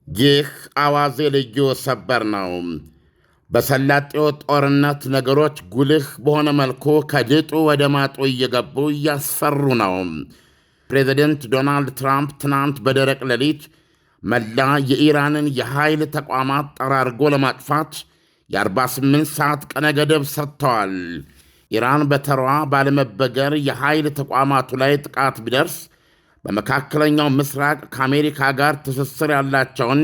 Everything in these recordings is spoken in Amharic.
ይህ አዋዜ ልዩ ሰበር ነው። በሰላጤው ጦርነት ነገሮች ጉልህ በሆነ መልኩ ከድጡ ወደ ማጡ እየገቡ እያስፈሩ ነው። ፕሬዚደንት ዶናልድ ትራምፕ ትናንት በደረቅ ሌሊት መላ የኢራንን የኃይል ተቋማት ጠራርጎ ለማጥፋት የ48 ሰዓት ቀነ ገደብ ሰጥተዋል። ኢራን በተሯ ባለመበገር የኃይል ተቋማቱ ላይ ጥቃት ቢደርስ በመካከለኛው ምስራቅ ከአሜሪካ ጋር ትስስር ያላቸውን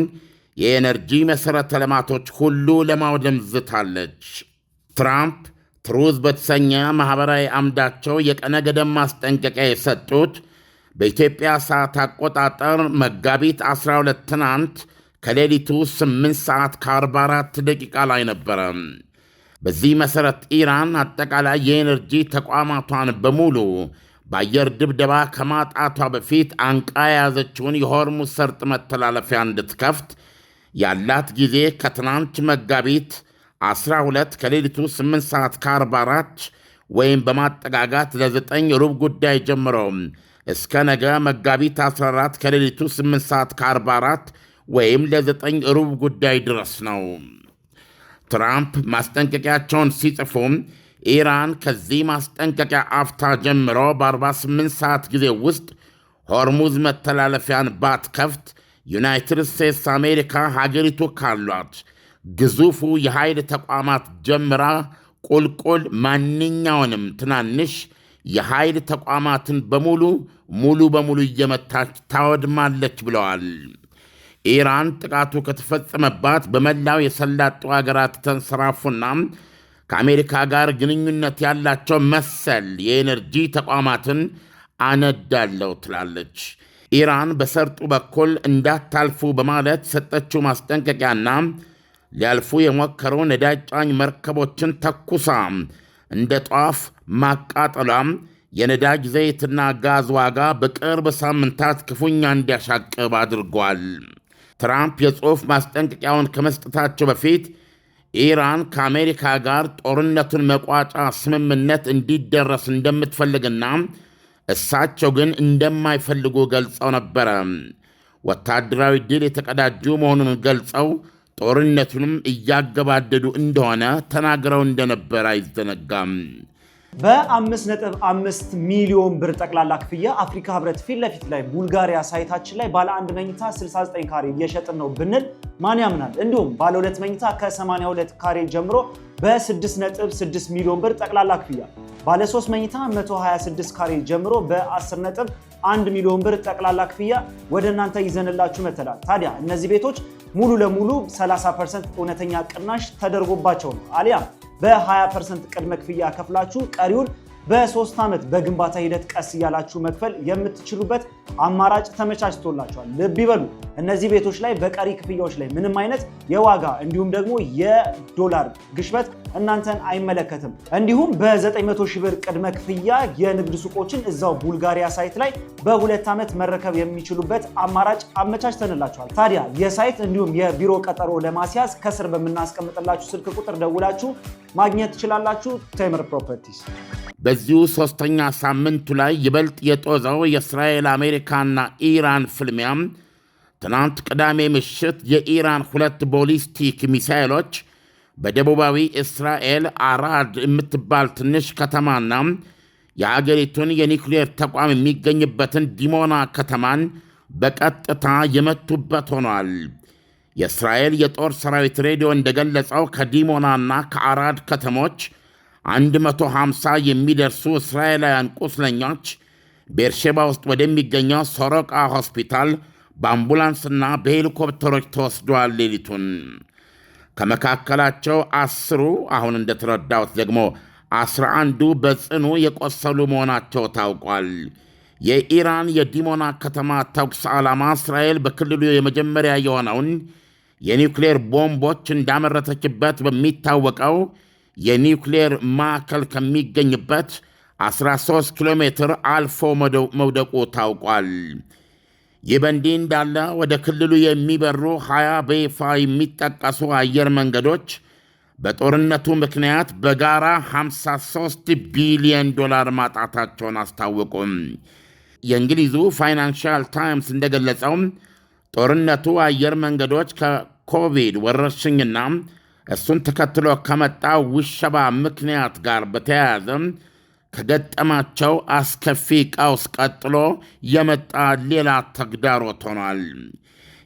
የኤነርጂ መሠረተ ልማቶች ሁሉ ለማውደም ዝታለች። ትራምፕ ትሩዝ በተሰኘ ማኅበራዊ አምዳቸው የቀነ ገደብ ማስጠንቀቂያ የሰጡት በኢትዮጵያ ሰዓት አቆጣጠር መጋቢት 12 ትናንት ከሌሊቱ 8 ሰዓት ከ44 ደቂቃ ላይ ነበረ። በዚህ መሠረት ኢራን አጠቃላይ የኤነርጂ ተቋማቷን በሙሉ በአየር ድብደባ ከማጣቷ በፊት አንቃ የያዘችውን የሆርሙዝ ሰርጥ መተላለፊያ እንድትከፍት ያላት ጊዜ ከትናንት መጋቢት 12 ከሌሊቱ 8 ሰዓት ከ44 ወይም በማጠጋጋት ለ9 ሩብ ጉዳይ ጀምሮ እስከ ነገ መጋቢት 14 ከሌሊቱ 8 ሰዓት ከ44 ወይም ለ9 ሩብ ጉዳይ ድረስ ነው። ትራምፕ ማስጠንቀቂያቸውን ሲጽፉም ኢራን ከዚህ ማስጠንቀቂያ አፍታ ጀምሮ በ48 ሰዓት ጊዜ ውስጥ ሆርሙዝ መተላለፊያን ባትከፍት ዩናይትድ ስቴትስ አሜሪካ ሀገሪቱ ካሏት ግዙፉ የኃይል ተቋማት ጀምራ ቁልቁል ማንኛውንም ትናንሽ የኃይል ተቋማትን ሙሉ በሙሉ እየመታች ታወድማለች ብለዋል። ኢራን ጥቃቱ ከተፈጸመባት በመላው የሰላጤው አገራት ተንሰራፉና ከአሜሪካ ጋር ግንኙነት ያላቸው መሰል የኤነርጂ ተቋማትን አነዳለው ትላለች። ኢራን በሰርጡ በኩል እንዳታልፉ በማለት ሰጠችው ማስጠንቀቂያና ሊያልፉ የሞከሩ ነዳጅ ጫኝ መርከቦችን ተኩሳ እንደ ጧፍ ማቃጠሏም የነዳጅ ዘይትና ጋዝ ዋጋ በቅርብ ሳምንታት ክፉኛ እንዲያሻቅብ አድርጓል። ትራምፕ የጽሑፍ ማስጠንቀቂያውን ከመስጠታቸው በፊት ኢራን ከአሜሪካ ጋር ጦርነቱን መቋጫ ስምምነት እንዲደረስ እንደምትፈልግና እሳቸው ግን እንደማይፈልጉ ገልጸው ነበረ። ወታደራዊ ድል የተቀዳጁ መሆኑን ገልጸው ጦርነቱንም እያገባደዱ እንደሆነ ተናግረው እንደነበር አይዘነጋም። በ5.5 ሚሊዮን ብር ጠቅላላ ክፍያ አፍሪካ ህብረት ፊት ለፊት ላይ ቡልጋሪያ ሳይታችን ላይ ባለ 1 መኝታ 69 ካሬ እየሸጥን ነው ብንል ማን ያምናል? እንዲሁም ባለ 2 መኝታ ከ82 ካሬ ጀምሮ በ6.6 ሚሊዮን ብር ጠቅላላ ክፍያ፣ ባለ 3 መኝታ 126 ካሬ ጀምሮ በ10.1 ሚሊዮን ብር ጠቅላላ ክፍያ ወደ እናንተ ይዘንላችሁ መተናል። ታዲያ እነዚህ ቤቶች ሙሉ ለሙሉ 30% እውነተኛ ቅናሽ ተደርጎባቸው ነው አሊያም በ20% ቅድመ ክፍያ ከፍላችሁ ቀሪውን በ3 ዓመት በግንባታ ሂደት ቀስ እያላችሁ መክፈል የምትችሉበት አማራጭ ተመቻችቶላችኋል። ልብ ይበሉ፣ እነዚህ ቤቶች ላይ በቀሪ ክፍያዎች ላይ ምንም አይነት የዋጋ እንዲሁም ደግሞ የዶላር ግሽበት እናንተን አይመለከትም። እንዲሁም በ900 ሺህ ብር ቅድመ ክፍያ የንግድ ሱቆችን እዛው ቡልጋሪያ ሳይት ላይ በ2 ዓመት መረከብ የሚችሉበት አማራጭ አመቻችተንላችኋል። ታዲያ የሳይት እንዲሁም የቢሮ ቀጠሮ ለማስያዝ ከስር በምናስቀምጥላችሁ ስልክ ቁጥር ደውላችሁ ማግኘት ትችላላችሁ። ቴምር ፕሮፐርቲስ። በዚሁ ሦስተኛ ሳምንቱ ላይ ይበልጥ የጦዘው የእስራኤል አሜሪካና ኢራን ፍልሚያም ትናንት ቅዳሜ ምሽት የኢራን 2 ቦሊስቲክ ሚሳይሎች በደቡባዊ እስራኤል አራድ የምትባል ትንሽ ከተማና የአገሪቱን የኒውክሌር ተቋም የሚገኝበትን ዲሞና ከተማን በቀጥታ የመቱበት ሆኗል። የእስራኤል የጦር ሰራዊት ሬዲዮ እንደገለጸው ከዲሞናና ከአራድ ከተሞች 150 የሚደርሱ እስራኤላውያን ቁስለኞች ቤርሼባ ውስጥ ወደሚገኘው ሶሮቃ ሆስፒታል በአምቡላንስና በሄሊኮፕተሮች ተወስደዋል። ሌሊቱን ከመካከላቸው 10ሩ አሁን እንደተረዳሁት ደግሞ 11ዱ በጽኑ የቆሰሉ መሆናቸው ታውቋል። የኢራን የዲሞና ከተማ ተኩስ ዓላማ እስራኤል በክልሉ የመጀመሪያ የሆነውን የኒውክሌር ቦምቦች እንዳመረተችበት በሚታወቀው የኒውክሌር ማዕከል ከሚገኝበት 13 ኪሎ ሜትር አልፎ መውደቁ ታውቋል። ይህ በእንዲህ እንዳለ ወደ ክልሉ የሚበሩ 20 በይፋ የሚጠቀሱ አየር መንገዶች በጦርነቱ ምክንያት በጋራ 53 ቢሊዮን ዶላር ማጣታቸውን አስታወቁም። የእንግሊዙ ፋይናንሻል ታይምስ እንደገለጸው ጦርነቱ አየር መንገዶች ከኮቪድ ወረርሽኝና እሱን ተከትሎ ከመጣ ውሸባ ምክንያት ጋር በተያያዘ ከገጠማቸው አስከፊ ቀውስ ቀጥሎ የመጣ ሌላ ተግዳሮት ሆኗል።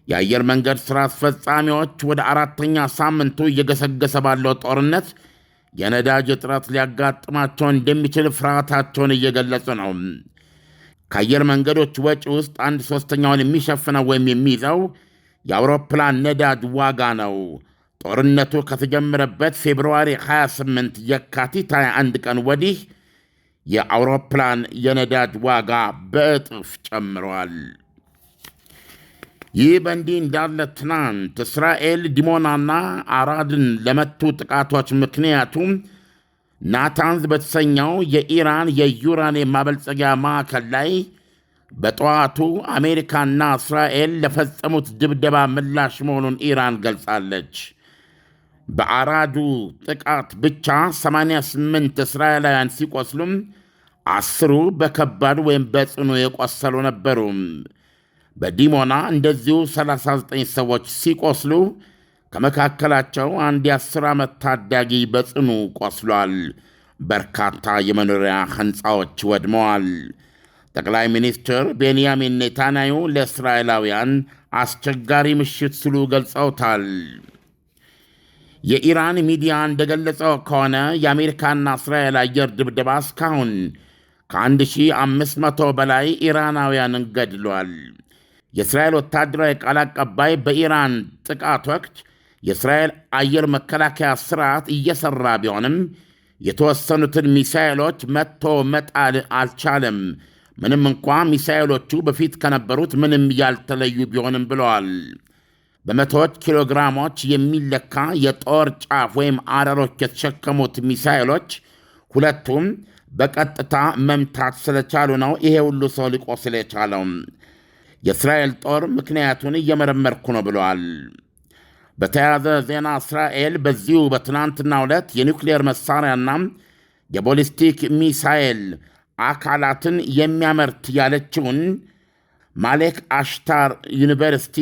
የአየር መንገድ ሥራ አስፈጻሚዎች ወደ 4ኛ ሳምንቱ እየገሰገሰ ባለው ጦርነት የነዳጅ እጥረት ሊያጋጥማቸው እንደሚችል ፍርሃታቸውን እየገለጹ ነው። ከአየር መንገዶች ወጪ ውስጥ 1/3ኛውን የሚሸፍነው ወይም የሚይዘው የአውሮፕላን ነዳጅ ዋጋ ነው። ጦርነቱ ከተጀመረበት ፌብርዋሪ 28 የካቲት 21 ቀን ወዲህ የአውሮፕላን የነዳጅ ዋጋ በእጥፍ ጨምሯል። ይህ በእንዲህ እንዳለ ትናንት እስራኤል ዲሞናና አራድን ለመቱ ጥቃቶች ምክንያቱም ናታንዝ በተሰኘው የኢራን የዩራኒየም ማበልጸጊያ ማዕከል ላይ በጠዋቱ አሜሪካና እስራኤል ለፈጸሙት ድብደባ ምላሽ መሆኑን ኢራን ገልጻለች። በአራዱ ጥቃት ብቻ 88 እስራኤላውያን ሲቆስሉም 10ሩ በከባድ ወይም በጽኑ የቆሰሉ ነበሩ። በዲሞና እንደዚሁ 39 ሰዎች ሲቆስሉ ከመካከላቸው አንድ የ10 ዓመት ታዳጊ በጽኑ ቆስሏል። በርካታ የመኖሪያ ሕንፃዎች ወድመዋል። ጠቅላይ ሚኒስትር ቤንያሚን ኔታንያሁ ለእስራኤላውያን አስቸጋሪ ምሽት ሲሉ ገልጸውታል። የኢራን ሚዲያ እንደገለጸው ከሆነ የአሜሪካና እስራኤል አየር ድብደባ እስካሁን ከ1500 በላይ ኢራናውያንን ገድሏል። የእስራኤል ወታደራዊ ቃል አቀባይ በኢራን ጥቃት ወቅት የእስራኤል አየር መከላከያ ሥርዓት እየሠራ ቢሆንም የተወሰኑትን ሚሳኤሎች መትቶ መጣል አልቻለም፣ ምንም እንኳ ሚሳኤሎቹ በፊት ከነበሩት ምንም ያልተለዩ ቢሆንም ብለዋል። በመቶዎች ኪሎግራሞች የሚለካ የጦር ጫፍ ወይም አረሮች የተሸከሙት ሚሳኤሎች ሁለቱም በቀጥታ መምታት ስለቻሉ ነው ይሄ ሁሉ ሰው ሊቆስል የቻለው። የእስራኤል ጦር ምክንያቱን እየመረመርኩ ነው ብለዋል። በተያያዘ ዜና እስራኤል በዚሁ በትናንትናው ዕለት የኒውክሌር መሣሪያና የቦሊስቲክ ሚሳኤል አካላትን የሚያመርት ያለችውን ማሌክ አሽታር ዩኒቨርሲቲ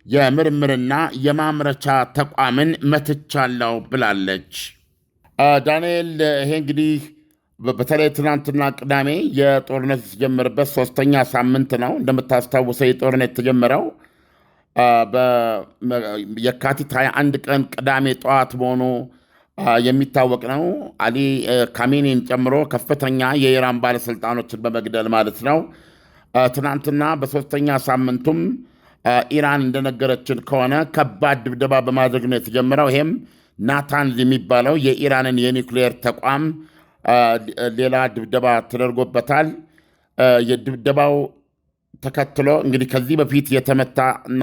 የምርምርና የማምረቻ ተቋምን መትቻለሁ ብላለች። ዳንኤል፣ ይሄ እንግዲህ በተለይ ትናንትና ቅዳሜ የጦርነት የተጀመረበት 3ኛ ሳምንት ነው። እንደምታስታውሰው የጦርነት የተጀመረው የካቲት 21 ቀን ቅዳሜ ጠዋት መሆኑ የሚታወቅ ነው። አሊ ካሜኒን ጨምሮ ከፍተኛ የኢራን ባለሥልጣኖችን በመግደል ማለት ነው። ትናንትና በ3ኛ ሳምንቱም ኢራን እንደነገረችን ከሆነ ከባድ ድብደባ በማድረግ ነው የተጀመረው። ይሄም ናታንዝ የሚባለው የኢራንን የኒውክሌር ተቋም ሌላ ድብደባ ተደርጎበታል። የድብደባው ተከትሎ እንግዲህ ከዚህ በፊት የተመታና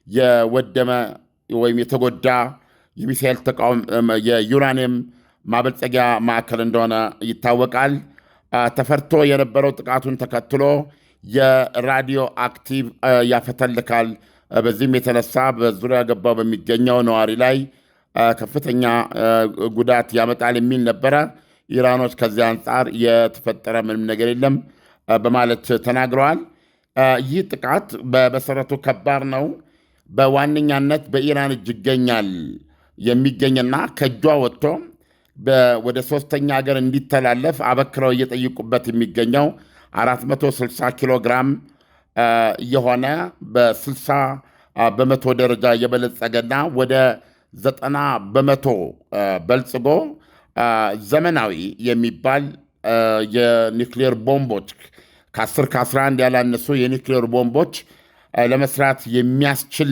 የወደመ ወይም የተጎዳ የሚሳኤል ተቋም የዩራኒየም ማበልጸጊያ ማዕከል እንደሆነ ይታወቃል። ተፈርቶ የነበረው ጥቃቱን ተከትሎ የራዲዮ አክቲቭ ያፈተልካል። በዚህም የተነሳ በዙሪያ ገባው በሚገኘው ነዋሪ ላይ ከፍተኛ ጉዳት ያመጣል የሚል ነበረ። ኢራኖች ከዚህ አንጻር የተፈጠረ ምንም ነገር የለም በማለት ተናግረዋል። ይህ ጥቃት በመሰረቱ ከባድ ነው። በዋነኛነት በኢራን እጅ ይገኛል የሚገኝና ከእጇ ወጥቶ ወደ 3ኛ ሀገር እንዲተላለፍ አበክረው እየጠየቁበት የሚገኘው 460 ኪሎ ግራም የሆነ በ60 በመቶ ደረጃ የበለጸገና ወደ 90 በመቶ በልጽጎ ዘመናዊ የሚባል የኒውክሌር ቦምቦች ከ10 ከ11 ያላነሱ የኒውክሌር ቦምቦች ለመስራት የሚያስችል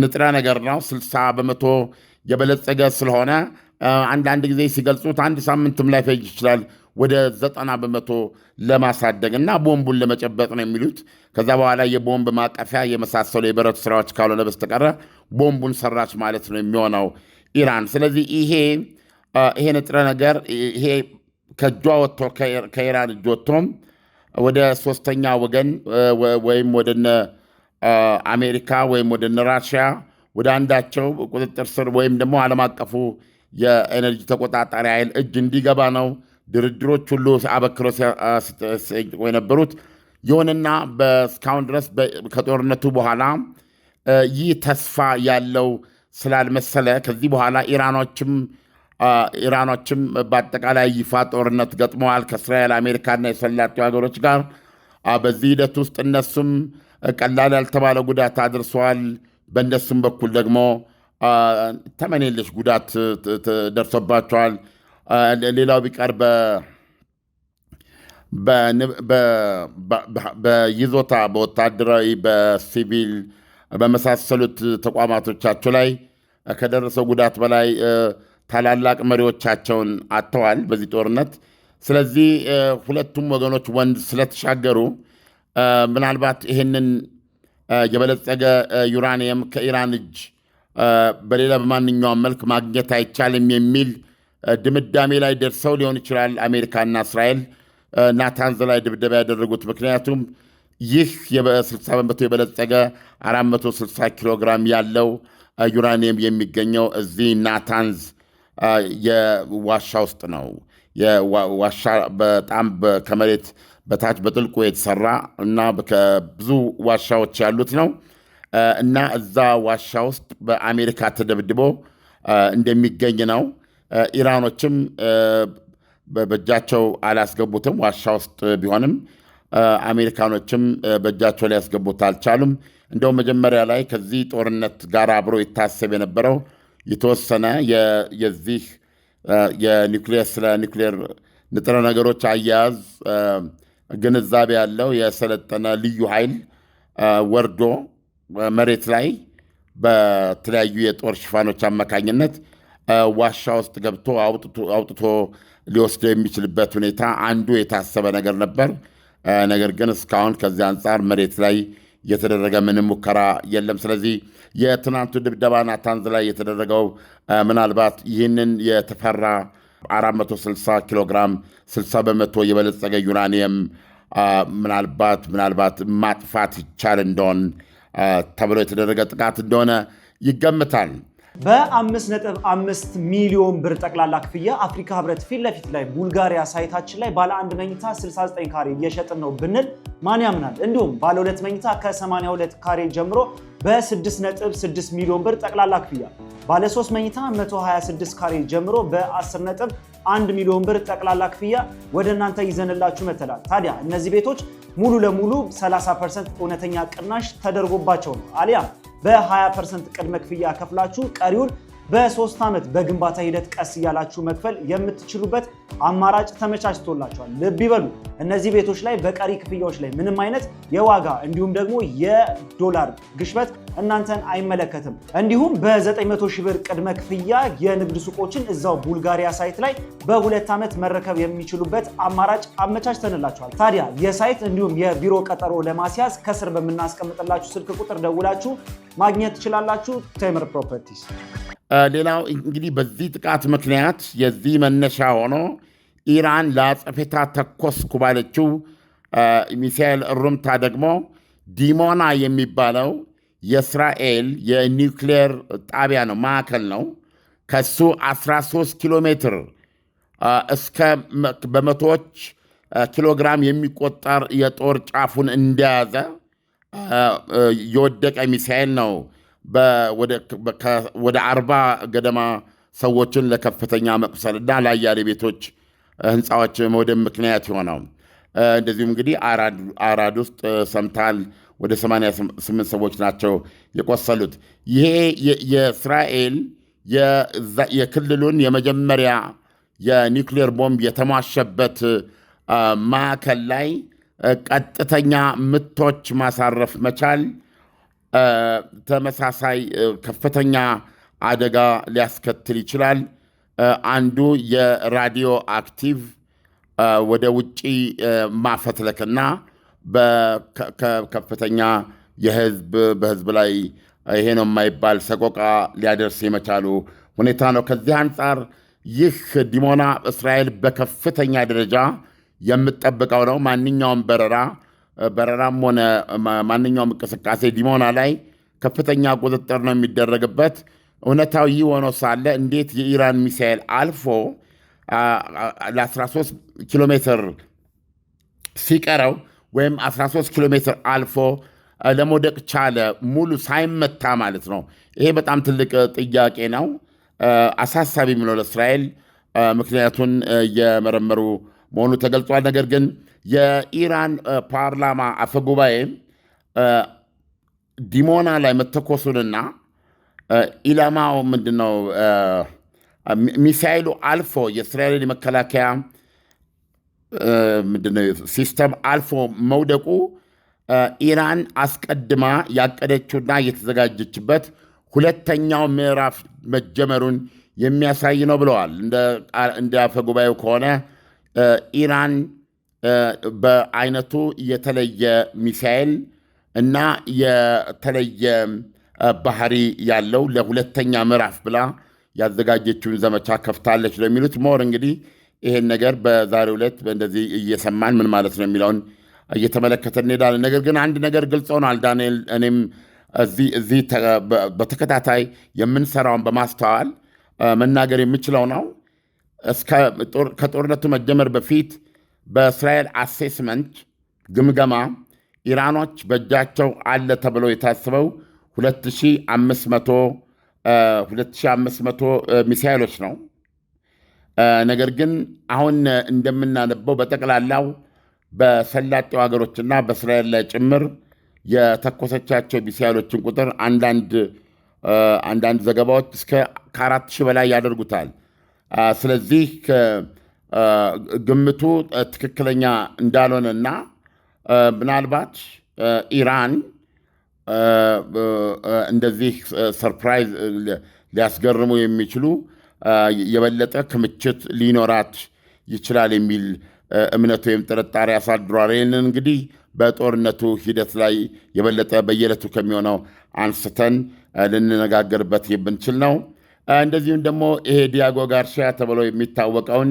ንጥረ ነገር ነው። 60 በመቶ የበለጸገ ስለሆነ አንዳንድ ጊዜ ሲገልጹት አንድ ሳምንትም ላይ ፈጅ ይችላል ወደ 90 በመቶ ለማሳደግ እና ቦምቡን ለመጨበጥ ነው የሚሉት። ከዛ በኋላ የቦምብ ማቀፊያ የመሳሰሉ የብረት ስራዎች ካልሆነ በስተቀረ ቦምቡን ሰራች ማለት ነው የሚሆነው ኢራን። ስለዚህ ይሄ ንጥረ ነገር ይሄ ከእጇ ወጥቶ ከኢራን እጅ ወጥቶም ወደ 3ኛ ወገን ወይም ወደነ አሜሪካ ወይም ወደነ ራሽያ ወደ አንዳቸው ቁጥጥር ስር ወይም ደግሞ ዓለም አቀፉ የኤነርጂ ተቆጣጣሪ ኃይል እጅ እንዲገባ ነው ድርድሮች ሁሉ አበክሮ የነበሩት። ይሁንና እስካሁን ድረስ ከጦርነቱ በኋላ ይህ ተስፋ ያለው ስላልመሰለ ከዚህ በኋላ ኢራኖችም በአጠቃላይ ይፋ ጦርነት ገጥመዋል ከእስራኤል፣ አሜሪካና የሰላጤው ሀገሮች ጋር። በዚህ ሂደት ውስጥ እነሱም ቀላል ያልተባለ ጉዳት አድርሰዋል። በእነሱም በኩል ደግሞ ተመን የለሽ ጉዳት ደርሶባቸዋል። ሌላው ቢቀር በይዞታ በወታደራዊ፣ በሲቪል በመሳሰሉት ተቋማቶቻቸው ላይ ከደረሰው ጉዳት በላይ ታላላቅ መሪዎቻቸውን አጥተዋል በዚህ ጦርነት። ስለዚህ ሁለቱም ወገኖች ወንዝ ስለተሻገሩ ምናልባት ይህንን የበለጸገ ዩራኒየም ከኢራን እጅ በሌላ በማንኛውም መልክ ማግኘት አይቻልም የሚል ድምዳሜ ላይ ደርሰው ሊሆን ይችላል አሜሪካና እስራኤል ናታንዝ ላይ ድብደባ ያደረጉት። ምክንያቱም ይህ የ60 በመቶ የበለጸገ 460 ኪሎ ግራም ያለው ዩራኒየም የሚገኘው እዚህ ናታንዝ የዋሻ ውስጥ ነው። ዋሻ በጣም ከመሬት በታች በጥልቁ የተሰራ እና ብዙ ዋሻዎች ያሉት ነው እና እዛ ዋሻ ውስጥ በአሜሪካ ተደብድቦ እንደሚገኝ ነው። ኢራኖችም በእጃቸው አላስገቡትም ዋሻ ውስጥ ቢሆንም አሜሪካኖችም በእጃቸው ሊያስገቡት አልቻሉም። እንደውም መጀመሪያ ላይ ከዚህ ጦርነት ጋር አብሮ ይታሰብ የነበረው የተወሰነ የዚህ ስለ ኒውክሌር ንጥረ ነገሮች አያያዝ ግንዛቤ ያለው የሰለጠነ ልዩ ኃይል ወርዶ መሬት ላይ በተለያዩ የጦር ሽፋኖች አማካኝነት ዋሻ ውስጥ ገብቶ አውጥቶ ሊወስደው የሚችልበት ሁኔታ አንዱ የታሰበ ነገር ነበር። ነገር ግን እስካሁን ከዚህ አንጻር መሬት ላይ የተደረገ ምንም ሙከራ የለም። ስለዚህ የትናንቱ ድብደባ ናታንዝ ላይ የተደረገው ምናልባት ይህንን የተፈራ 460 ኪሎ ግራም 60 በመቶ የበለጸገ ዩራኒየም ምናልባት ማጥፋት ይቻል እንደሆን ተብሎ የተደረገ ጥቃት እንደሆነ ይገምታል። በ5.5 ሚሊዮን ብር ጠቅላላ ክፍያ አፍሪካ ህብረት ፊት ለፊት ላይ ቡልጋሪያ ሳይታችን ላይ ባለ 1 መኝታ 69 ካሬ እየሸጥን ነው ብንል ማን ያምናል? እንዲሁም ባለ 2 መኝታ ከ82 ካሬ ጀምሮ በ6.6 ሚሊዮን ብር ጠቅላላ ክፍያ፣ ባለ 3 መኝታ 126 ካሬ ጀምሮ በ10.1 ሚሊዮን ብር ጠቅላላ ክፍያ ወደ እናንተ ይዘንላችሁ መተላል። ታዲያ እነዚህ ቤቶች ሙሉ ለሙሉ 30% እውነተኛ ቅናሽ ተደርጎባቸው ነው አሊያም በ20% ቅድመ ክፍያ ከፍላችሁ ቀሪውን በ3 ዓመት በግንባታ ሂደት ቀስ እያላችሁ መክፈል የምትችሉበት አማራጭ ተመቻችቶላችኋል። ልብ ይበሉ፣ እነዚህ ቤቶች ላይ በቀሪ ክፍያዎች ላይ ምንም አይነት የዋጋ እንዲሁም ደግሞ የዶላር ግሽበት እናንተን አይመለከትም። እንዲሁም በ900 ሺህ ብር ቅድመ ክፍያ የንግድ ሱቆችን እዛው ቡልጋሪያ ሳይት ላይ በ2 ዓመት መረከብ የሚችሉበት አማራጭ አመቻችተንላችኋል። ታዲያ የሳይት እንዲሁም የቢሮ ቀጠሮ ለማስያዝ ከስር በምናስቀምጥላችሁ ስልክ ቁጥር ደውላችሁ ማግኘት ትችላላችሁ። ቴምር ፕሮፐርቲስ። ሌላው እንግዲህ በዚህ ጥቃት ምክንያት የዚህ መነሻ ሆኖ ኢራን ለአጸፌታ ተኮስኩ ባለችው ሚሳኤል ሩምታ ደግሞ ዲሞና የሚባለው የእስራኤል የኒውክሌር ጣቢያ ነው፣ ማዕከል ነው። ከሱ 13 ኪሎ ሜትር እስከ በመቶዎች ኪሎግራም የሚቆጠር የጦር ጫፉን እንደያዘ የወደቀ ሚሳኤል ነው። ወደ 40 ገደማ ሰዎችን ለከፍተኛ መቁሰልና ለአያሌ ቤቶች ህንፃዎች መውደም ምክንያት የሆነው። እንደዚሁም እንግዲህ አራድ ውስጥ ሰምታል ወደ 88 ሰዎች ናቸው የቆሰሉት። ይሄ የእስራኤል የክልሉን የመጀመሪያ የኒውክሌር ቦምብ የተሟሸበት ማዕከል ላይ ቀጥተኛ ምቶች ማሳረፍ መቻል ተመሳሳይ ከፍተኛ አደጋ ሊያስከትል ይችላል። አንዱ የራዲዮ አክቲቭ ወደ ውጪ ማፈትለክና ከፍተኛ በህዝብ ላይ ይሄ ነው የማይባል ሰቆቃ ሊያደርስ የመቻሉ ሁኔታ ነው። ከዚህ አንጻር ይህ ዲሞና እስራኤል በከፍተኛ ደረጃ የምትጠብቀው ነው። ማንኛውም በረራም ሆነ ማንኛውም እንቅስቃሴ ዲሞና ላይ ከፍተኛ ቁጥጥር ነው የሚደረግበት። እውነታው ይህ ሆኖ ሳለ እንዴት የኢራን ሚሳኤል አልፎ ለ13 ኪሎ ሜትር ሲቀረው ወይም 13 ኪሎ ሜትር አልፎ ለመውደቅ ቻለ ሙሉ ሳይመታ ማለት ነው? ይሄ በጣም ትልቅ ጥያቄ ነው። አሳሳቢ የሚለው ለእስራኤል ምክንያቱን እየመረመሩ መሆኑ ተገልጿል። ነገር ግን የኢራን ፓርላማ አፈጉባኤ ዲሞና ላይ መተኮሱንና ኢላማው ምንድነው ሚሳይሉ አልፎ የእስራኤል የመከላከያ ምንድነው ሲስተም አልፎ መውደቁ ኢራን አስቀድማ ያቀደችውና የተዘጋጀችበት ሁለተኛው ምዕራፍ መጀመሩን የሚያሳይ ነው ብለዋል። እንደ አፈጉባኤው ከሆነ ኢራን በአይነቱ የተለየ ሚሳኤል እና የተለየ ባህሪ ያለው ለሁለተኛ ምዕራፍ ብላ ያዘጋጀችውን ዘመቻ ከፍታለች ነው የሚሉት። ሞር እንግዲህ ይሄን ነገር በዛሬው ዕለት እንደዚህ እየሰማን ምን ማለት ነው የሚለውን እየተመለከተ እንሄዳለን። ነገር ግን አንድ ነገር ግልጽ ሆኗል ዳንኤል፣ እኔም እዚህ በተከታታይ የምንሰራውን በማስተዋል መናገር የምችለው ነው። ከጦርነቱ መጀመር በፊት በእስራኤል አሴስመንት ግምገማ ኢራኖች በእጃቸው አለ ተብሎ የታስበው 2500 ሚሳይሎች ነው። ነገር ግን አሁን እንደምናነበው በጠቅላላው በሰላጤው ሀገሮችና በእስራኤል ላይ ጭምር የተኮሰቻቸው ሚሳይሎችን ቁጥር አንዳንድ ዘገባዎች እስከ ከ4000 በላይ ያደርጉታል። ስለዚህ ግምቱ ትክክለኛ እንዳልሆነና ምናልባት ኢራን እንደዚህ ሰርፕራይዝ ሊያስገርሙ የሚችሉ የበለጠ ክምችት ሊኖራት ይችላል የሚል እምነቱ ወይም ጥርጣሬ ያሳድሯል። ይህንን እንግዲህ በጦርነቱ ሂደት ላይ የበለጠ በየዕለቱ ከሚሆነው አንስተን ልንነጋገርበት የምንችል ነው። እንደዚሁም ደግሞ ይሄ ዲያጎ ጋርሺያ ተብሎ የሚታወቀውን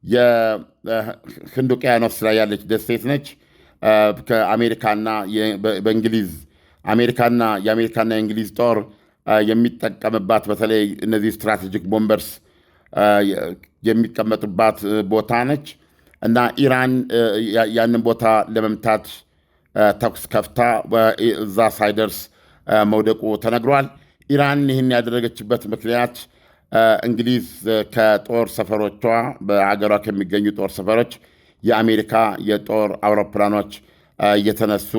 የህንድ ውቅያኖስ ላይ ያለች ደሴት ነች። ከአሜሪካና የአሜሪካና የእንግሊዝ ጦር የሚጠቀምባት በተለይ እነዚህ ስትራቴጂክ ቦምበርስ የሚቀመጡባት ቦታ ነች እና ኢራን ያንን ቦታ ለመምታት ተኩስ ከፍታ እዛ ሳይደርስ መውደቁ ተነግሯል። ኢራን ይህን ያደረገችበት ምክንያት እንግሊዝ ከጦር ሰፈሮቿ በሀገሯ ከሚገኙ ጦር ሰፈሮች የአሜሪካ የጦር አውሮፕላኖች እየተነሱ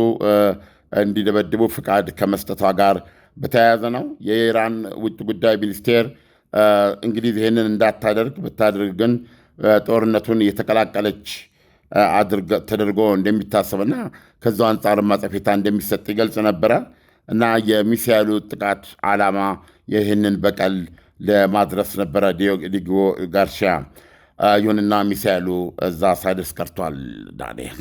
እንዲደበድቡ ፍቃድ ከመስጠቷ ጋር በተያያዘ ነው። የኢራን ውጭ ጉዳይ ሚኒስቴር እንግሊዝ ይህንን እንዳታደርግ ብታደርግ ግን ጦርነቱን የተቀላቀለች ተደርጎ እንደሚታሰብና ከዛው አንጻር ማጸፌታ እንደሚሰጥ ይገልጽ ነበረ እና የሚሳይሉ ጥቃት ዓላማ ይህንን በቀል ለማድረስ ነበረ ዲያጎ ጋርሺያ። ይሁንና ሚሳይሉ እዛ ሳይደርስ ቀርቷል። ዳንኤል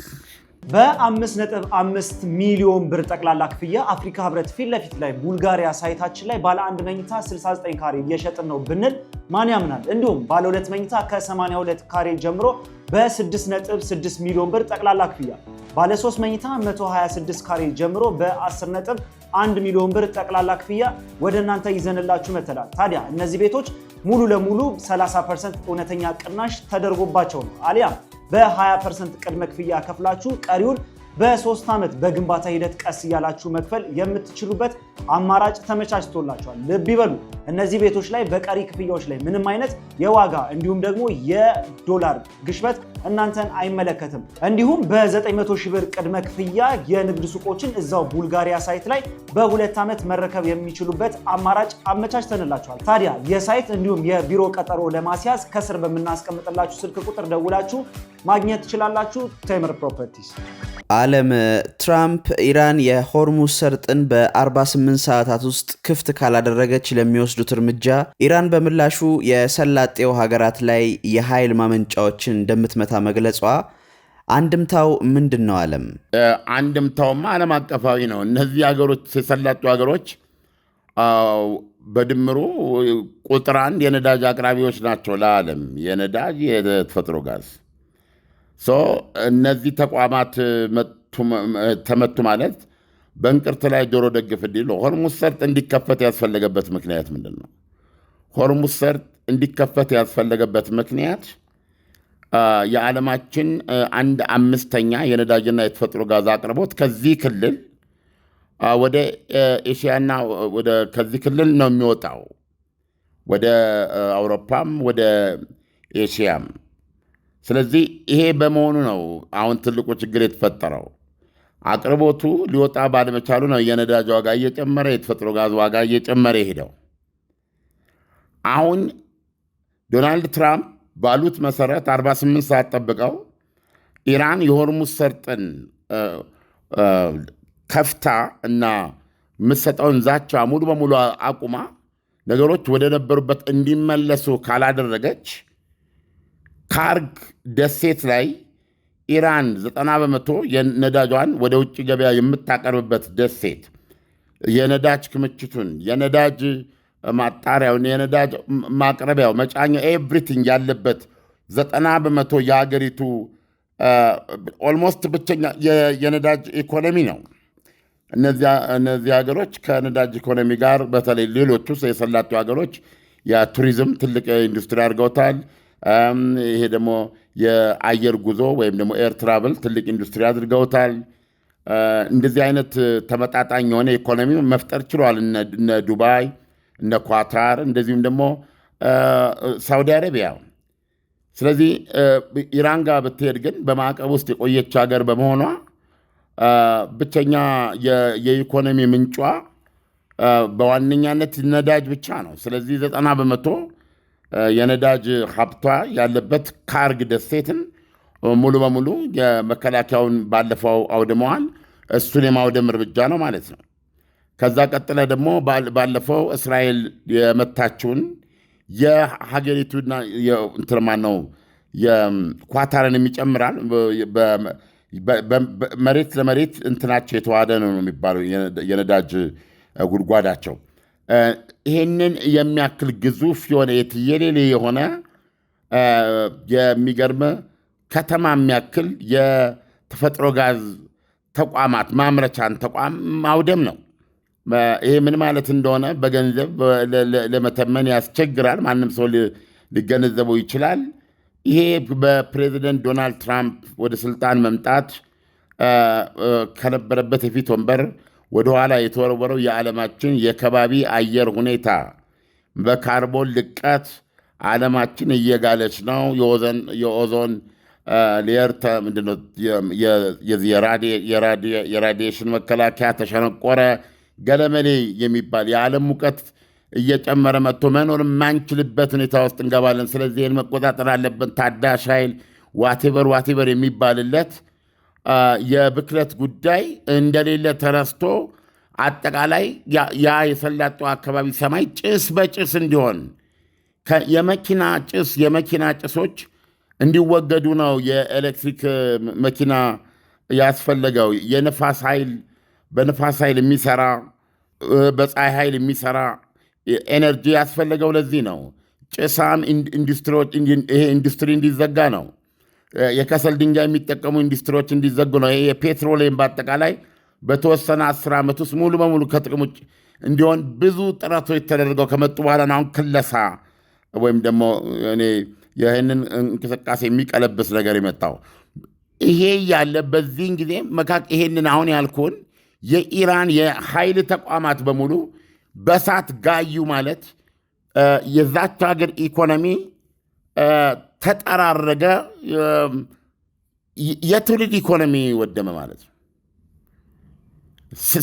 በ5.5 ሚሊዮን ብር ጠቅላላ ክፍያ አፍሪካ ህብረት ፊት ለፊት ላይ ቡልጋሪያ ሳይታችን ላይ ባለ 1 መኝታ 69 ካሬ እየሸጥን ነው ብንል ማን ያምናል? እንዲሁም ባለ 2 መኝታ ከ82 ካሬ ጀምሮ በ6.6 ሚሊዮን ብር ጠቅላላ ክፍያ፣ ባለ 3 መኝታ 126 ካሬ ጀምሮ በ10.1 ሚሊዮን ብር ጠቅላላ ክፍያ ወደ እናንተ ይዘንላችሁ መተናል። ታዲያ እነዚህ ቤቶች ሙሉ ለሙሉ 30% እውነተኛ ቅናሽ ተደርጎባቸው ነው አሊያም በ20% ቅድመ ክፍያ ከፍላችሁ ቀሪውን በ3 ዓመት በግንባታ ሂደት ቀስ እያላችሁ መክፈል የምትችሉበት አማራጭ ተመቻችቶላችኋል። ልብ ይበሉ፣ እነዚህ ቤቶች ላይ በቀሪ ክፍያዎች ላይ ምንም አይነት የዋጋ እንዲሁም ደግሞ የዶላር ግሽበት እናንተን አይመለከትም። እንዲሁም በ900 ሺህ ብር ቅድመ ክፍያ የንግድ ሱቆችን እዛው ቡልጋሪያ ሳይት ላይ በ2 ዓመት መረከብ የሚችሉበት አማራጭ አመቻችተንላችኋል። ታዲያ የሳይት እንዲሁም የቢሮ ቀጠሮ ለማስያዝ ከስር በምናስቀምጥላችሁ ስልክ ቁጥር ደውላችሁ ማግኘት ትችላላችሁ። ቴምር ፕሮፐርቲስ። ዓለም ትራምፕ ኢራን የሆርሙዝ ሰርጥን በ48 ሰዓታት ውስጥ ክፍት ካላደረገች ለሚወስዱት እርምጃ ኢራን በምላሹ የሰላጤው ሀገራት ላይ የኃይል ማመንጫዎችን እንደምትመታ መግለጿ አንድምታው ምንድን ነው? ዓለም አንድምታውማ ዓለም አቀፋዊ ነው። እነዚህ ሀገሮች የሰላጡ ሀገሮች በድምሩ ቁጥር 1 የነዳጅ አቅራቢዎች ናቸው ለዓለም የነዳጅ የተፈጥሮ ጋዝ። እነዚህ ተቋማት ተመቱ ማለት በእንቅርት ላይ ጆሮ ደግፍ እንዲሉ። ሆርሙዝ ሰርጥ እንዲከፈት ያስፈለገበት ምክንያት ምንድን ነው? ሆርሙዝ ሰርጥ እንዲከፈት ያስፈለገበት ምክንያት የዓለማችን 1/5 የነዳጅና የተፈጥሮ ጋዝ አቅርቦት ከዚህ ክልል ወደ ኤሽያና ከዚህ ክልል ነው የሚወጣው፣ ወደ አውሮፓም ወደ ኤሽያም። ስለዚህ ይሄ በመሆኑ ነው አሁን ትልቁ ችግር የተፈጠረው። አቅርቦቱ ሊወጣ ባለመቻሉ ነው የነዳጅ ዋጋ እየጨመረ የተፈጥሮ ጋዝ ዋጋ እየጨመረ ሄደው። አሁን ዶናልድ ትራምፕ ባሉት መሰረት 48 ሰዓት ጠብቀው ኢራን የሆርሙዝ ሰርጥን ከፍታ እና የምትሰጠውን ዛቻ ሙሉ በሙሉ አቁማ ነገሮች ወደ ነበሩበት እንዲመለሱ ካላደረገች ካርግ ደሴት ላይ ኢራን 90% የነዳጇን ወደ ውጭ ገበያ የምታቀርብበት ደሴት የነዳጅ ክምችቱን፣ የነዳጅ ማጣሪያውን፣ የነዳጅ ማቅረቢያው፣ መጫኛው ኤቭሪቲንግ ያለበት 90% የሀገሪቱ ኦልሞስት ብቸኛ የነዳጅ ኢኮኖሚ ነው። እነዚህ ሀገሮች ከነዳጅ ኢኮኖሚ ጋር በተለይ ሌሎቹ የሰላጡ ሀገሮች የቱሪዝም ትልቅ ኢንዱስትሪ አድርገውታል። ይሄ ደግሞ የአየር ጉዞ ወይም ደግሞ ኤር ትራቨል ትልቅ ኢንዱስትሪ አድርገውታል። እንደዚህ አይነት ተመጣጣኝ የሆነ ኢኮኖሚ መፍጠር ችሏል እነ ዱባይ፣ እነ ኳታር፣ እንደዚሁም ደግሞ ሳውዲ አረቢያ። ስለዚህ ኢራን ጋር ብትሄድ ግን በማዕቀብ ውስጥ የቆየች ሀገር በመሆኗ ብቸኛ የኢኮኖሚ ምንጯ በዋነኛነት ነዳጅ ብቻ ነው። ስለዚህ 90% የነዳጅ ሀብቷ ያለበት ካርግ ደሴትን ሙሉ በሙሉ የመከላከያውን ባለፈው አውድመዋል። እሱን የማውደም እርምጃ ነው ማለት ነው። ከዛ ቀጥለ ደግሞ ባለፈው እስራኤል የመታችውን የሀገሪቱና እንትርማን ነው የኳታርን የሚጨምራል። መሬት ለመሬት እንትናቸው የተዋሃደ ነው የሚባለው የነዳጅ ጉድጓዳቸው። ይህንን የሚያክል ግዙፍ የሆነ የትየሌሌ የሆነ የሚገርም ከተማ የሚያክል የተፈጥሮ ጋዝ ተቋማት ማምረቻን ተቋም ማውደም ነው። ይሄ ምን ማለት እንደሆነ በገንዘብ ለመተመን ያስቸግራል። ማንም ሰው ሊገነዘበው ይችላል። ይሄ በፕሬዚደንት ዶናልድ ትራምፕ ወደ ስልጣን መምጣት ከነበረበት የፊት ወንበር ወደኋላ የተወረወረው የዓለማችን የከባቢ አየር ሁኔታ በካርቦን ልቀት ዓለማችን እየጋለች ነው። የኦዞን ሌየር ምንድነው የራዲዬሽን መከላከያ ተሸነቆረ። ገለመሌ የሚባል የዓለም ሙቀት እየጨመረ መጥቶ መኖር የማንችልበት ሁኔታ ውስጥ እንገባለን። ስለዚህ ይህን መቆጣጠር አለብን። ታዳሽ ኃይል ዋቴቨር የሚባልለት የብክለት ጉዳይ እንደሌለ ተረስቶ አጠቃላይ ያ የሰላጠው አካባቢ ሰማይ ጭስ በጭስ እንዲሆን የመኪና ጭሶች እንዲወገዱ ነው የኤሌክትሪክ መኪና ያስፈለገው። የነፋስ ኃይል በነፋስ ኃይል የሚሰራ በፀሐይ ኃይል የሚሰራ ኤነርጂ ያስፈለገው ለዚህ ነው። ጭሳም ይሄ ኢንዱስትሪ እንዲዘጋ ነው። የከሰል ድንጋይ የሚጠቀሙ ኢንዱስትሪዎች እንዲዘጉ ነው። ይሄ የፔትሮሊየም በአጠቃላይ በተወሰነ 10 ዓመት ውስጥ ሙሉ በሙሉ ከጥቅም ውጭ እንዲሆን ብዙ ጥረቶች ተደርገው ከመጡ በኋላ አሁን ክለሳ ወይም ደግሞ ይህንን እንቅስቃሴ የሚቀለብስ ነገር የመጣው። ይሄ ያለ በዚህን ጊዜ ይሄንን አሁን ያልኩን የኢራን የኃይል ተቋማት በሙሉ በሳት ጋዩ ማለት የዛች ሀገር ኢኮኖሚ ተጠራረገ፣ የትውልድ ኢኮኖሚ ወደመ ማለት ነው።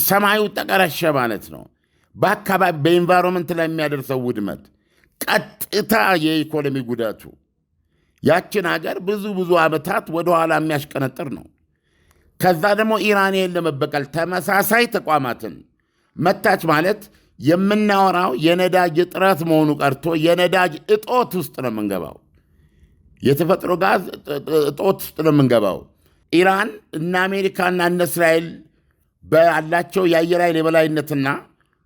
ሰማዩ ጠቀረሸ ማለት ነው። በአካባቢ በኢንቫይሮንመንት ላይ የሚያደርሰው ውድመት ቀጥታ የኢኮኖሚ ጉዳቱ ያችን ሀገር ብዙ ዓመታት ወደኋላ የሚያሽቀነጥር ነው። ከዛ ደግሞ ኢራን ይህን ለመበቀል ተመሳሳይ ተቋማትን መታች ማለት የምናወራው የነዳጅ እጥረት መሆኑ ቀርቶ የነዳጅ እጦት ውስጥ ነው የምንገባው። የተፈጥሮ ጋዝ እጦት ውስጥ ነው የምንገባው። ኢራን እና አሜሪካና እነ እስራኤል ባላቸው የአየር ኃይል የበላይነትና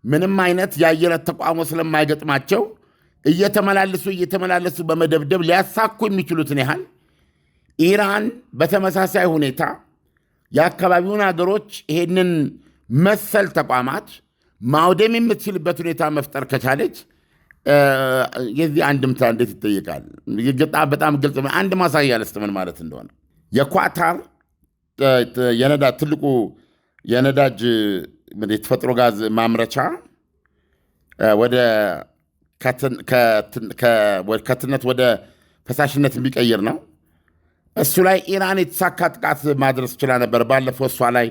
ምንም አይነት የአየር ተቋሞ ስለማይገጥማቸው እየተመላለሱ በመደብደብ ሊያሳኩ የሚችሉትን ያህል ኢራን በተመሳሳይ ሁኔታ የአካባቢውን ሀገሮች ይሄንን መሰል ተቋማት ማውደም የምትችልበት ሁኔታ መፍጠር ከቻለች የዚህ አንድምታ እንዴት ይጠይቃል? በጣም ግልጽ። አንድ ማሳያ ልስጥ ምን ማለት እንደሆነ። የኳታር ትልቁ የነዳጅ የተፈጥሮ ጋዝ ማምረቻ ወደ ከትነት ወደ ፈሳሽነት የሚቀይር ነው። እሱ ላይ ኢራን የተሳካ ጥቃት ማድረስ ችላ ነበር። ባለፈው እሷ ላይ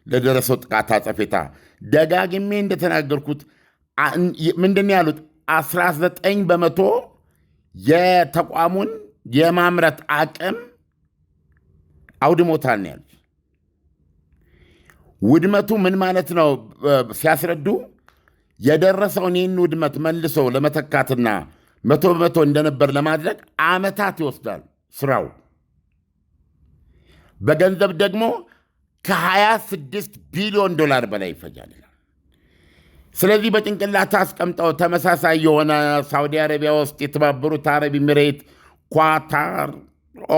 ለደረሰው ጥቃት አጸፌታ ደጋግሜ እንደተናገርኩት ምንድን ያሉት 19 በመቶ የተቋሙን የማምረት አቅም አውድሞታል ነው ያሉት። ውድመቱ ምን ማለት ነው ሲያስረዱ የደረሰውን ይህን ውድመት መልሶ ለመተካትና 100% እንደነበር ለማድረግ ዓመታት ይወስዳል ስራው። በገንዘብ ደግሞ ከ26 ቢሊዮን ዶላር በላይ ይፈጃል። ስለዚህ በጭንቅላት አስቀምጠው ተመሳሳይ የሆነ ሳውዲ አረቢያ ውስጥ የተባበሩት አረብ ኤሚሬት፣ ኳታር፣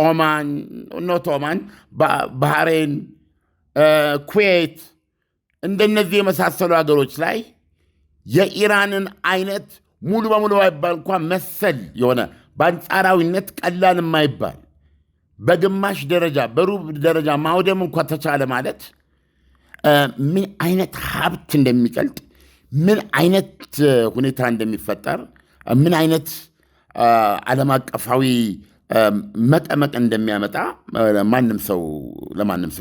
ኦማን፣ ኖት ኦማን፣ ባህሬን፣ ኩዌት እንደነዚህ የመሳሰሉ ሀገሮች ላይ የኢራንን አይነት ሙሉ በሙሉ ባይባል እንኳ መሰል የሆነ በአንጻራዊነት ቀላል የማይባል በግማሽ ደረጃ በሩብ ደረጃ ማውደም እንኳ ተቻለ ማለት ምን አይነት ሀብት እንደሚቀልጥ፣ ምን አይነት ሁኔታ እንደሚፈጠር፣ ምን አይነት ዓለም አቀፋዊ መቀመቅ እንደሚያመጣ ለማንም ሰው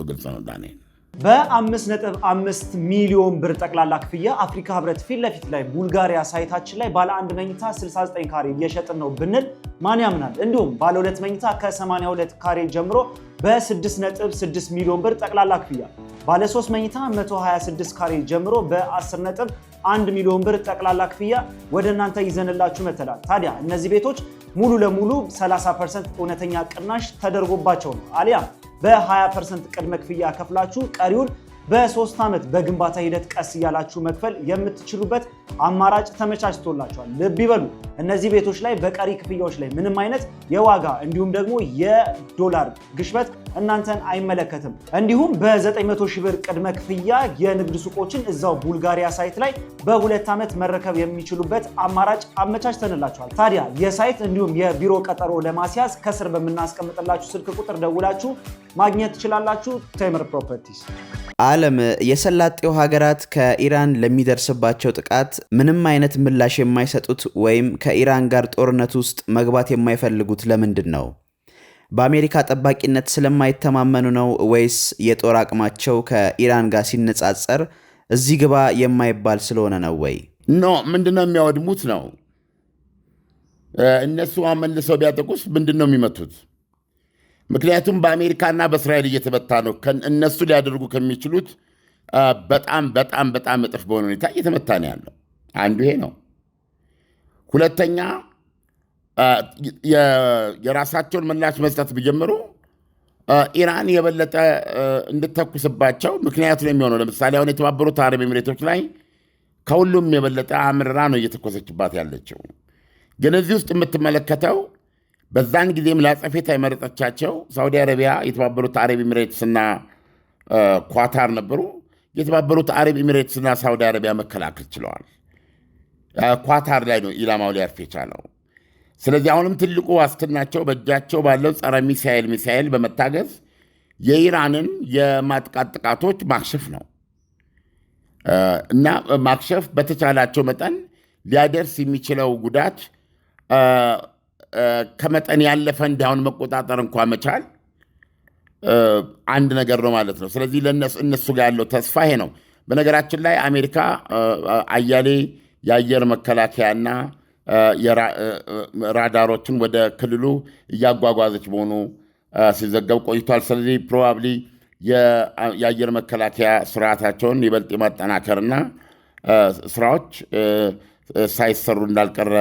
ግልጽ ነው። ዳንኤል በ5.5 ሚሊዮን ብር ጠቅላላ ክፍያ አፍሪካ ህብረት ፊት ለፊት ላይ ቡልጋሪያ ሳይታችን ላይ ባለ 1 መኝታ 69 ካሬ እየሸጥን ነው ብንል ማን ያምናል? እንዲሁም ባለ 2 መኝታ ከ82 ካሬ ጀምሮ በ6.6 ሚሊዮን ብር ጠቅላላ ክፍያ፣ ባለ 3 መኝታ 126 ካሬ ጀምሮ በ10.1 ሚሊዮን ብር ጠቅላላ ክፍያ ወደ እናንተ ይዘንላችሁ መተናል። ታዲያ እነዚህ ቤቶች ሙሉ ለሙሉ 30% እውነተኛ ቅናሽ ተደርጎባቸው ነው አሊያም በ20% ቅድመ ክፍያ ከፍላችሁ ቀሪውን በ3 ዓመት በግንባታ ሂደት ቀስ እያላችሁ መክፈል የምትችሉበት አማራጭ ተመቻችቶላችኋል። ልብ ይበሉ፣ እነዚህ ቤቶች ላይ በቀሪ ክፍያዎች ላይ ምንም አይነት የዋጋ እንዲሁም ደግሞ የዶላር ግሽበት እናንተን አይመለከትም። እንዲሁም በ900 ሺህ ብር ቅድመ ክፍያ የንግድ ሱቆችን እዛው ቡልጋሪያ ሳይት ላይ በ2 ዓመት መረከብ የሚችሉበት አማራጭ አመቻችተንላችኋል። ታዲያ የሳይት እንዲሁም የቢሮ ቀጠሮ ለማስያዝ ከስር በምናስቀምጥላችሁ ስልክ ቁጥር ደውላችሁ ማግኘት ትችላላችሁ። ቴምር ፕሮፐርቲስ። ዓለም የሰላጤው ሀገራት ከኢራን ለሚደርስባቸው ጥቃት ምንም አይነት ምላሽ የማይሰጡት ወይም ከኢራን ጋር ጦርነት ውስጥ መግባት የማይፈልጉት ለምንድን ነው? በአሜሪካ ጠባቂነት ስለማይተማመኑ ነው ወይስ የጦር አቅማቸው ከኢራን ጋር ሲነጻጸር እዚህ ግባ የማይባል ስለሆነ ነው ወይ? ኖ ምንድነው የሚያወድሙት ነው። እነሱ መልሰው ቢያጠቁስ ምንድነው የሚመቱት? ምክንያቱም በአሜሪካና በእስራኤል እየተመታ ነው። እነሱ ሊያደርጉ ከሚችሉት በጣም በጣም በጣም እጥፍ በሆነ ሁኔታ እየተመታ ነው ያለው። አንዱ ይሄ ነው። ሁለተኛ የራሳቸውን ምላሽ መስጠት ቢጀምሩ ኢራን የበለጠ እንድተኩስባቸው ምክንያቱ ነው የሚሆነው። ለምሳሌ አሁን የተባበሩት አረብ ኤሚሬቶች ላይ ከሁሉም የበለጠ አምርራ ነው እየተኮሰችባት ያለችው። ግን እዚህ ውስጥ የምትመለከተው በዛን ጊዜም ለአጸፌታ የመረጠቻቸው ሳውዲ አረቢያ፣ የተባበሩት አረብ ኤሚሬትስና ኳታር ነበሩ። የተባበሩት አረብ ኤሚሬትስና ሳውዲ አረቢያ መከላከል ችለዋል። ኳታር ላይ ነው ኢላማው ሊያርፍ የቻለው። ስለዚህ አሁንም ትልቁ ዋስትናቸው በእጃቸው ባለው ጸረ ሚሳኤል በመታገዝ የኢራንን የማጥቃት ጥቃቶች ማክሸፍ ነው እና ማክሸፍ በተቻላቸው መጠን ሊያደርስ የሚችለው ጉዳት ከመጠን ያለፈ እንዳሁን መቆጣጠር እንኳ መቻል አንድ ነገር ነው ማለት ነው። ስለዚህ እነሱ ጋር ያለው ተስፋ ይሄ ነው። በነገራችን ላይ አሜሪካ አያሌ የአየር መከላከያና ራዳሮችን ወደ ክልሉ እያጓጓዘች መሆኑ ሲዘገብ ቆይቷል። ስለዚህ ፕሮባብሊ የአየር መከላከያ ስርዓታቸውን ይበልጥ የማጠናከርና ስራዎች ሳይሰሩ እንዳልቀረ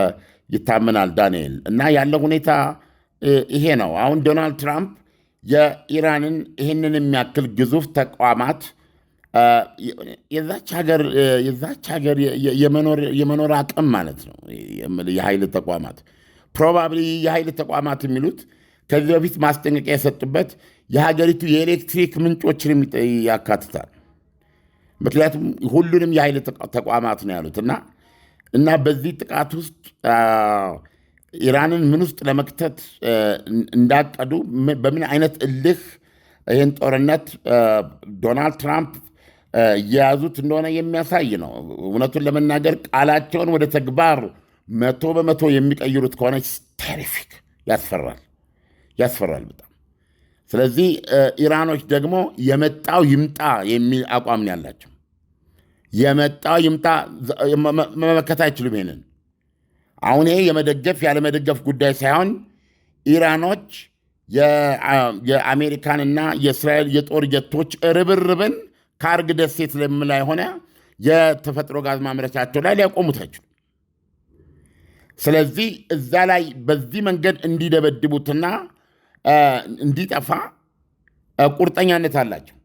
ይታመናል። ዳንኤል እና ያለው ሁኔታ ይሄ ነው። አሁን ዶናልድ ትራምፕ የኢራንን ይህንን የሚያክል ግዙፍ ተቋማት የዛች ሀገር የመኖር አቅም ማለት ነው። የኃይል ተቋማት ፕሮባብሊ የኃይል ተቋማት የሚሉት ከዚህ በፊት ማስጠንቀቂያ የሰጡበት የሀገሪቱ የኤሌክትሪክ ምንጮችን ያካትታል። ምክንያቱም ሁሉንም የኃይል ተቋማት ነው ያሉት እና እና በዚህ ጥቃት ውስጥ ኢራንን ምን ውስጥ ለመክተት እንዳቀዱ በምን አይነት እልህ ይህን ጦርነት ዶናልድ ትራምፕ እየያዙት እንደሆነ የሚያሳይ ነው። እውነቱን ለመናገር ቃላቸውን ወደ ተግባር 100% የሚቀይሩት ከሆነ ቴሪፊክ ያስፈራል በጣም። ስለዚህ ኢራኖች ደግሞ የመጣው ይምጣ የሚል አቋም ነው ያላቸው። የመጣው ይምጣ መመከት አይችሉም። ይሄንን አሁን ይሄ የመደገፍ ያለመደገፍ ጉዳይ ሳይሆን ኢራኖች የአሜሪካንና የእስራኤል የጦር ጀቶች ርብርብን ካርግ ደሴት ላይ ሆነ የተፈጥሮ ጋዝ ማምረቻቸው ላይ ሊያቆሙት አይችሉም። ስለዚህ እዛ ላይ በዚህ መንገድ እንዲደበድቡትና እንዲጠፋ ቁርጠኛነት አላቸው።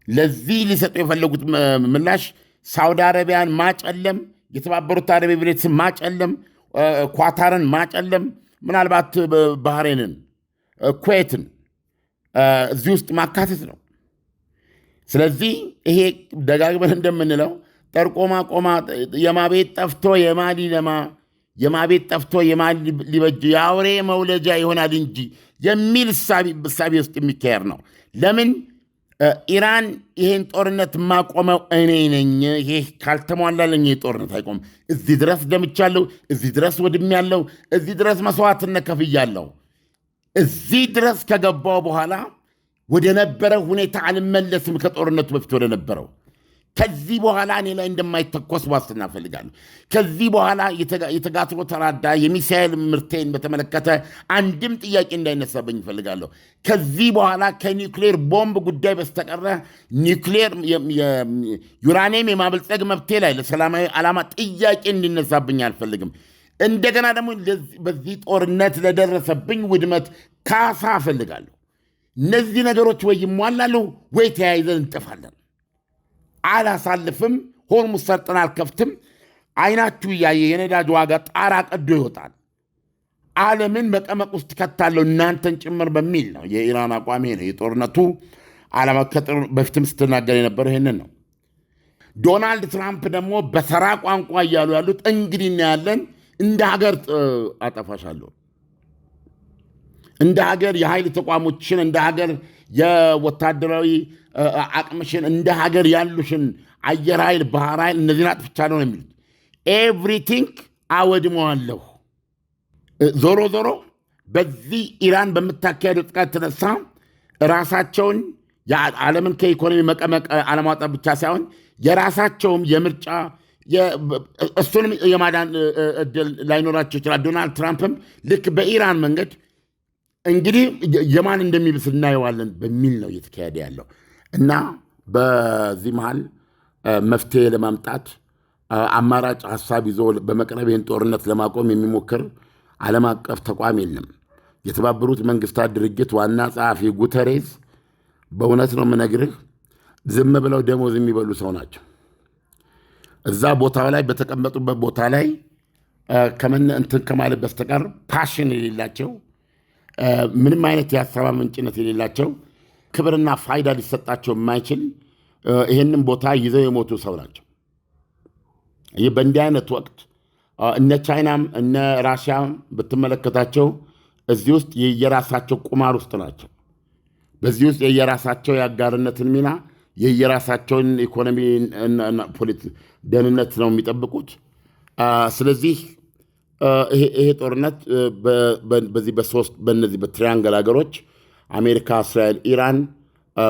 ለዚህ ሊሰጡ የፈለጉት ምላሽ ሳውዲ አረቢያን ማጨለም፣ የተባበሩት አረብ ኤሚሬትስን ማጨለም፣ ኳታርን ማጨለም፣ ምናልባት ባህሬንን፣ ኩዌትን እዚህ ውስጥ ማካተት ነው። ስለዚህ ይሄ ደጋግመን እንደምንለው ጠርቆማ ቆማ የማቤት ጠፍቶ የማሊ ለማ የማቤት ጠፍቶ የማሊ ሊበጅ የአውሬ መውለጃ ይሆናል እንጂ የሚል እሳቤ ውስጥ የሚካሄድ ነው። ለምን ኢራን ይሄን ጦርነት ማቆመው እኔ ነኝ፣ ይሄ ካልተሟላለኝ ይሄ ጦርነት አይቆም፣ እዚህ ድረስ ደምቻለሁ፣ እዚህ ድረስ ወድሜያለሁ፣ እዚህ ድረስ መስዋዕትነት ከፍያለሁ፣ እዚህ ድረስ ከገባው በኋላ ወደ ነበረው ሁኔታ አልመለስም፣ ከጦርነቱ በፊት ወደ ነበረው። ከዚህ በኋላ እኔ ላይ እንደማይተኮስ ዋስትና እፈልጋለሁ። ከዚህ በኋላ የተጋትሮ ተራዳ የሚሳኤል ምርቴን በተመለከተ አንድም ጥያቄ እንዳይነሳብኝ እፈልጋለሁ። ከዚህ በኋላ ከኒውክሌር ቦምብ ጉዳይ በስተቀረ ኒውክሌር ዩራኒየም የማበልጸግ መብቴ ላይ ለሰላማዊ ዓላማ ጥያቄ እንዲነሳብኝ አልፈልግም። እንደገና ደግሞ በዚህ ጦርነት ለደረሰብኝ ውድመት ካሳ እፈልጋለሁ። እነዚህ ነገሮች ወይ ይሟላሉ ወይ ተያይዘን እንጠፋለን። አላሳልፍም። ሆርሙዝ ሰርጥን አልከፍትም። አይናችሁ እያየ የነዳጅ ዋጋ ጣራ ቀዶ ይወጣል። ዓለምን መቀመቅ ውስጥ ከታለው እናንተን ጭምር በሚል ነው የኢራን አቋም። ነው የጦርነቱ ዓላማ። በፊትም ስትናገር የነበረው ይህንን ነው። ዶናልድ ትራምፕ ደግሞ በሰራ ቋንቋ እያሉ ያሉት እንግዲህ እናያለን፣ እንደ ሀገር አጠፋሻለሁ፣ እንደ ሀገር የኃይል ተቋሞችን፣ እንደ ሀገር የወታደራዊ አቅምሽን፣ እንደ ሀገር ያሉሽን አየር ኃይል፣ ባህር ኃይል እነዚህን አጥፍቻለሁ ነው የሚሉት። ኤቭሪቲንግ አወድመዋለሁ። ዞሮ ዞሮ በዚህ ኢራን በምታካሄደው ጥቃት የተነሳ ራሳቸውን ዓለምን ከኢኮኖሚ መቀመቅ አለማውጣት ብቻ ሳይሆን የራሳቸውም የምርጫ እሱንም የማዳን እድል ላይኖራቸው ይችላል። ዶናልድ ትራምፕም ልክ በኢራን መንገድ እንግዲህ የማን እንደሚብስ እናየዋለን በሚል ነው እየተካሄደ ያለው እና በዚህ መሃል መፍትሄ ለማምጣት አማራጭ ሀሳብ ይዞ በመቅረብ ይህን ጦርነት ለማቆም የሚሞክር ዓለም አቀፍ ተቋም የለም። የተባበሩት መንግስታት ድርጅት ዋና ጸሐፊ ጉተሬስ በእውነት ነው የምነግርህ፣ ዝም ብለው ደሞዝ የሚበሉ ሰው ናቸው። እዛ ቦታው ላይ በተቀመጡበት ቦታ ላይ ከምን እንትን ከማለት በስተቀር ፓሽን የሌላቸው፣ ምንም አይነት የሀሳብ ምንጭነት የሌላቸው፣ ክብርና ፋይዳ ሊሰጣቸው የማይችል ይህንን ቦታ ይዘው የሞቱ ሰው ናቸው። ይህ በእንዲህ አይነት ወቅት እነ ቻይናም እነ ራሽያም ብትመለከታቸው እዚህ ውስጥ የየራሳቸው ቁማር ውስጥ ናቸው። በዚህ ውስጥ የየራሳቸው የአጋርነትን ሚና የየራሳቸውን ኢኮኖሚ ደህንነት ነው የሚጠብቁት። ስለዚህ ይሄ ጦርነት በእነዚህ በትሪያንገል ሀገሮች አሜሪካ፣ እስራኤል፣ ኢራን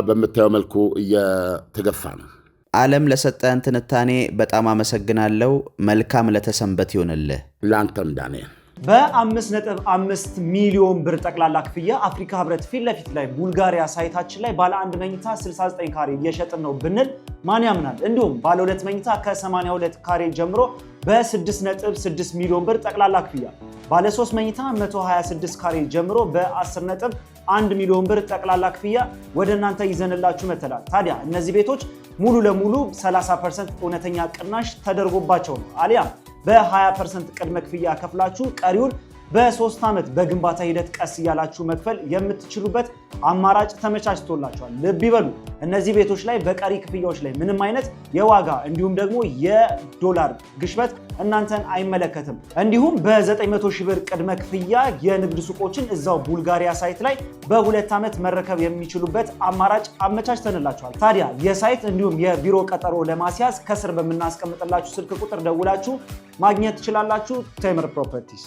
በምታየው መልኩ እየተገፋ ነው። ዓለም ለሰጠን ትንታኔ በጣም አመሰግናለሁ። መልካም ለተሰንበት ይሆንልህ። ለአንተም ዳንኤል። በ5.5 ሚሊዮን ብር ጠቅላላ ክፍያ አፍሪካ ህብረት ፊት ለፊት ላይ ቡልጋሪያ ሳይታችን ላይ ባለ 1 መኝታ 69 ካሬ እየሸጥን ነው ብንል ማን ያምናል? እንዲሁም ባለ 2 መኝታ ከ82 ካሬ ጀምሮ በ6.6 ሚሊዮን ብር ጠቅላላ ክፍያ፣ ባለ 3 መኝታ 126 ካሬ ጀምሮ በ10.1 ሚሊዮን ብር ጠቅላላ ክፍያ ወደ እናንተ ይዘንላችሁ መተላል። ታዲያ እነዚህ ቤቶች ሙሉ ለሙሉ 30% እውነተኛ ቅናሽ ተደርጎባቸው ነው አሊያም በ20% ቅድመ ክፍያ ከፍላችሁ ቀሪውን በ3 ዓመት በግንባታ ሂደት ቀስ እያላችሁ መክፈል የምትችሉበት አማራጭ ተመቻችቶላችኋል። ልብ ይበሉ፣ እነዚህ ቤቶች ላይ በቀሪ ክፍያዎች ላይ ምንም አይነት የዋጋ እንዲሁም ደግሞ የዶላር ግሽበት እናንተን አይመለከትም። እንዲሁም በ900 ሺህ ብር ቅድመ ክፍያ የንግድ ሱቆችን እዛው ቡልጋሪያ ሳይት ላይ በ2 ዓመት መረከብ የሚችሉበት አማራጭ አመቻችተንላችኋል። ታዲያ የሳይት እንዲሁም የቢሮ ቀጠሮ ለማስያዝ ከስር በምናስቀምጥላችሁ ስልክ ቁጥር ደውላችሁ ማግኘት ትችላላችሁ። ቴምር ፕሮፐርቲስ።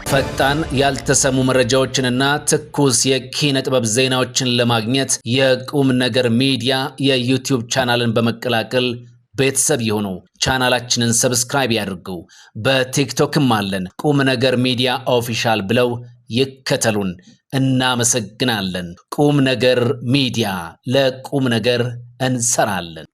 ፈጣን ያልተሰሙ መረጃዎችንና ትኩስ የኪነ ጥበብ ዜናዎችን ለማግኘት የቁም ነገር ሚዲያ የዩቲዩብ ቻናልን በመቀላቀል ቤተሰብ የሆኑ ቻናላችንን ሰብስክራይብ ያድርጉ። በቲክቶክም አለን። ቁም ነገር ሚዲያ ኦፊሻል ብለው ይከተሉን። እናመሰግናለን። ቁም ነገር ሚዲያ፣ ለቁም ነገር እንሰራለን።